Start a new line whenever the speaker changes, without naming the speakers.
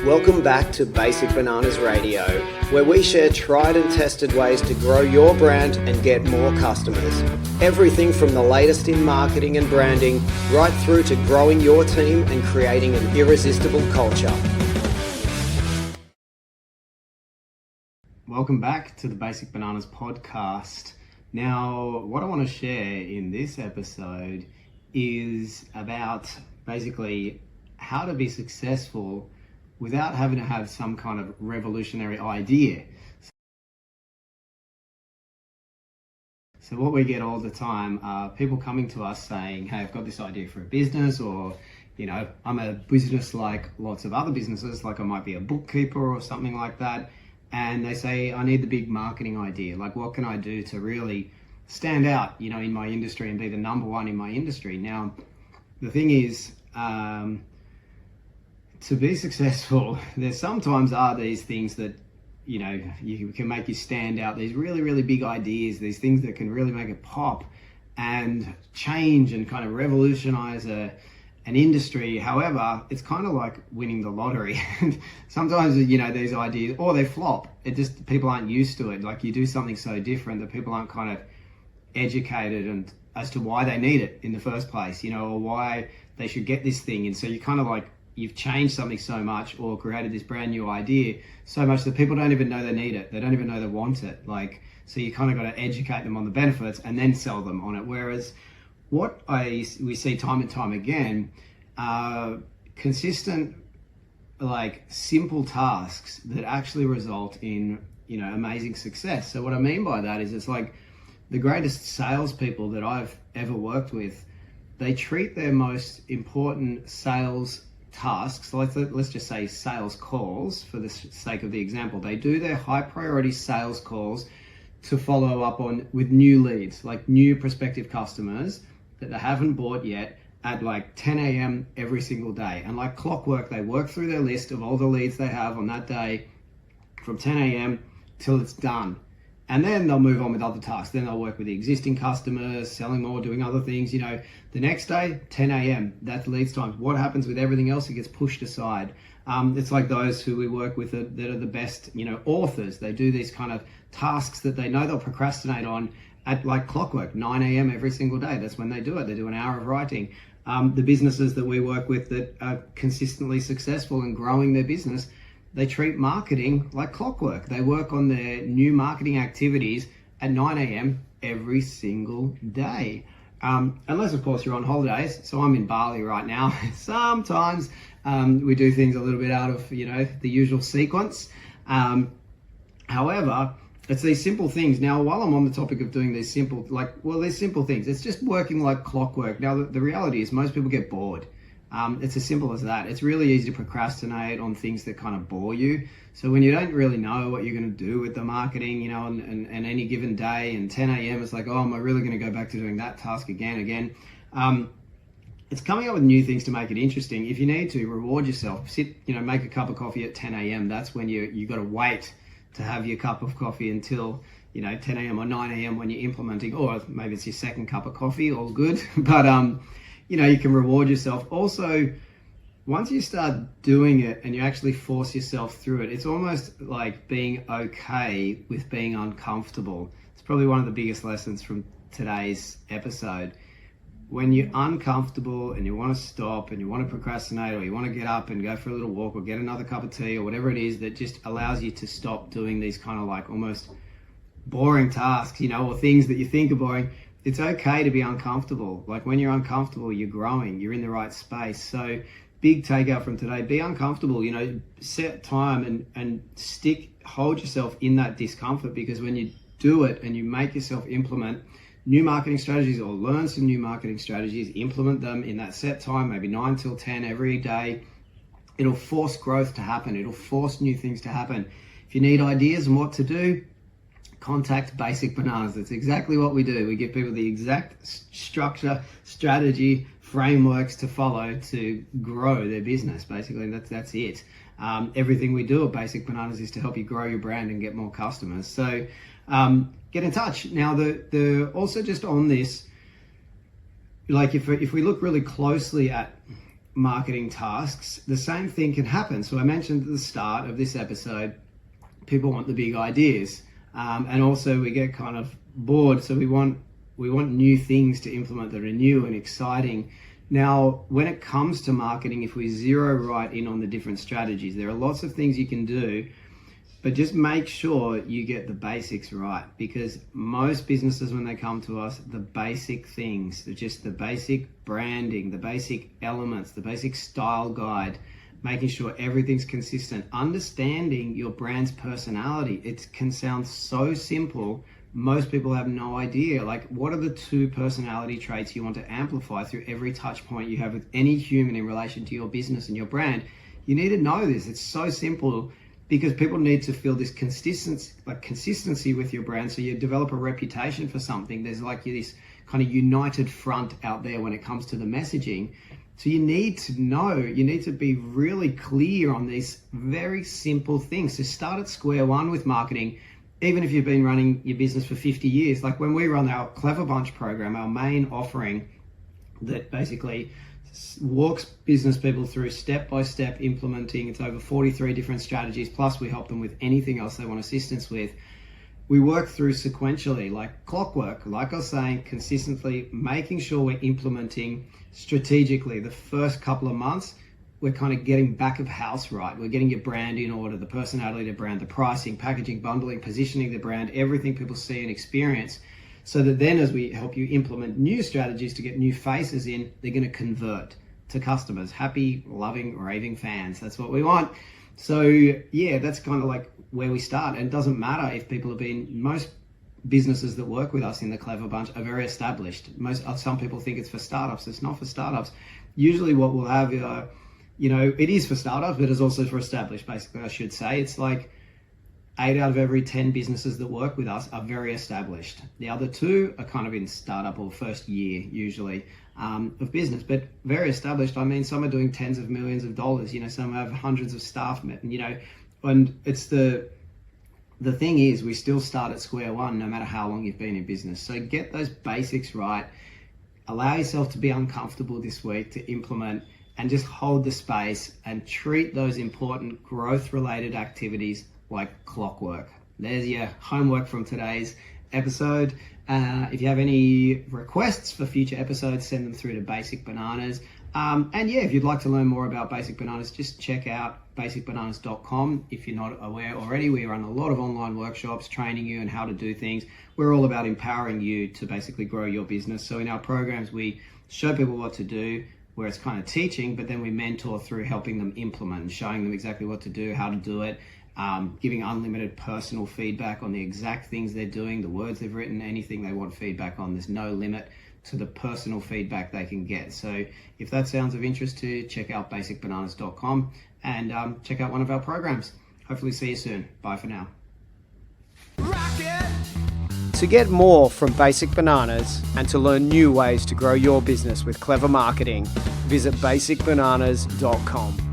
Welcome back to Basic Bananas Radio, where we share tried and tested ways to grow your brand and get more customers. Everything from the latest in marketing and branding, right through to growing your team and creating an irresistible culture. Welcome back to the Basic Bananas podcast. Now, what I want to share in this episode is about basically how to be successful without having to have some kind of revolutionary idea. So what we get all the time are people coming to us saying, hey, I've got this idea for a business, or, you know, I'm a business like lots of other businesses, like I might be a bookkeeper or something like that. And they say, I need the big marketing idea. Like, what can I do to really stand out, you know, in my industry and be the number one in my industry? Now, the thing is, to be successful, there sometimes are these things that, you know, you can make you stand out, these really, really big ideas, these things that can really make it pop and change and kind of revolutionize an industry. However, it's kind of like winning the lottery. Sometimes, you know, these ideas, or they flop. It just, people aren't used to it. Like, you do something so different that people aren't kind of educated and as to why they need it in the first place, you know, or why they should get this thing. And so you kind of like, you've changed something so much or created this brand new idea so much that people don't even know they need it. They don't even know they want it. Like, so you kind of got to educate them on the benefits and then sell them on it. Whereas what we see time and time again, consistent, like simple tasks that actually result in, you know, amazing success. So what I mean by that is, it's like the greatest salespeople that I've ever worked with, they treat their most important sales tasks, so let's just say sales calls for the sake of the example. They do their high priority sales calls to follow up on with new leads, like new prospective customers that they haven't bought yet, at like 10 a.m. every single day. And like clockwork, they work through their list of all the leads they have on that day from 10 a.m. till it's done. And then they'll move on with other tasks. Then they'll work with the existing customers, selling more, doing other things. You know, the next day, 10 a.m., that's leads time. What happens with everything else? It gets pushed aside. It's like those who we work with that are the best, you know, authors. They do these kind of tasks that they know they'll procrastinate on at like clockwork, 9 a.m. every single day. That's when they do it. They do an hour of writing. The businesses that we work with that are consistently successful and growing their business, they treat marketing like clockwork. They work on their new marketing activities at 9 a.m. every single day. Unless, of course, you're on holidays. So I'm in Bali right now. Sometimes we do things a little bit out of, you know, the usual sequence. However, it's these simple things. Now, while I'm on the topic of doing these simple, these simple things, it's just working like clockwork. Now, the reality is most people get bored. It's as simple as that. It's really easy to procrastinate on things that kind of bore you. So when you don't really know what you're going to do with the marketing, you know, and any given day, and 10 a.m. it's like, oh, am I really going to go back to doing that task again? It's coming up with new things to make it interesting. If you need to, reward yourself. Sit, you know, make a cup of coffee at 10 a.m. That's when you got to wait to have your cup of coffee until, you know, 10 a.m. or 9 a.m. when you're implementing, or maybe it's your second cup of coffee, all good. But, you know, you can reward yourself. Also, once you start doing it and you actually force yourself through it, it's almost like being okay with being uncomfortable. It's probably one of the biggest lessons from today's episode. When you're uncomfortable and you want to stop and you want to procrastinate, or you want to get up and go for a little walk or get another cup of tea or whatever it is that just allows you to stop doing these kind of like almost boring tasks, you know, or things that you think are boring, it's okay to be uncomfortable. Like, when you're uncomfortable, you're growing, you're in the right space. So big takeout from today, be uncomfortable, you know, set time and hold yourself in that discomfort, because when you do it and you make yourself implement new marketing strategies or learn some new marketing strategies, implement them in that set time, maybe 9 till 10 every day, it'll force growth to happen. It'll force new things to happen. If you need ideas on what to do, contact Basic Bananas. That's exactly what we do. We give people the exact structure, strategy, frameworks to follow to grow their business, basically. That's it. Everything we do at Basic Bananas is to help you grow your brand and get more customers. So get in touch. Now, the also just on this, like if we look really closely at marketing tasks, the same thing can happen. So I mentioned at the start of this episode, people want the big ideas, and also we get kind of bored. So we want new things to implement that are new and exciting. Now, when it comes to marketing, if we zero right in on the different strategies, there are lots of things you can do, but just make sure you get the basics right, because most businesses, when they come to us, the basic things, just the basic branding, the basic elements, the basic style guide, making sure everything's consistent, understanding your brand's personality. It can sound so simple. Most people have no idea, like, what are the 2 personality traits you want to amplify through every touch point you have with any human in relation to your business and your brand? You need to know this. It's so simple, because people need to feel this consistency with your brand. So you develop a reputation for something. There's like this kind of united front out there when it comes to the messaging. So you need to know, you need to be really clear on these very simple things. So start at square one with marketing. Even if you've been running your business for 50 years, like when we run our Clever Bunch program, our main offering that basically walks business people through step-by-step implementing, it's over 43 different strategies, plus we help them with anything else they want assistance with. We work through sequentially, like clockwork, like I was saying, consistently making sure we're implementing strategically. The first couple of months, we're kind of getting back of house right. We're getting your brand in order, the personality of the brand, the pricing, packaging, bundling, positioning the brand, everything people see and experience, so that then as we help you implement new strategies to get new faces in, they're going to convert to customers, happy, loving, raving fans. That's what we want. So yeah, that's kind of like where we start. And it doesn't matter if people have been, most businesses that work with us in the Clever Bunch are very established. Some people think it's for startups. It's not for startups. Usually what we'll have, it is for startups, but it's also for established, basically, I should say. It's like 8 out of every 10 businesses that work with us are very established. The other 2 are kind of in startup or first year, usually, of business. But very established, I mean, some are doing tens of millions of dollars. Some have hundreds of staff, and it's the thing is, we still start at square one, no matter how long you've been in business. So get those basics right. Allow yourself to be uncomfortable this week to implement, and just hold the space and treat those important growth-related activities like clockwork. There's your homework from today's episode. If you have any requests for future episodes, send them through to Basic Bananas. And yeah, if you'd like to learn more about Basic Bananas, just check out basicbananas.com. If you're not aware already, we run a lot of online workshops training you on how to do things. We're all about empowering you to basically grow your business. So in our programs, we show people what to do, where it's kind of teaching, but then we mentor through helping them implement and showing them exactly what to do, how to do it, giving unlimited personal feedback on the exact things they're doing, the words they've written, anything they want feedback on. There's no limit to the personal feedback they can get. So if that sounds of interest to you, check out basicbananas.com and check out one of our programs. Hopefully see you soon. Bye for now.
To get more from Basic Bananas and to learn new ways to grow your business with clever marketing, visit basicbananas.com.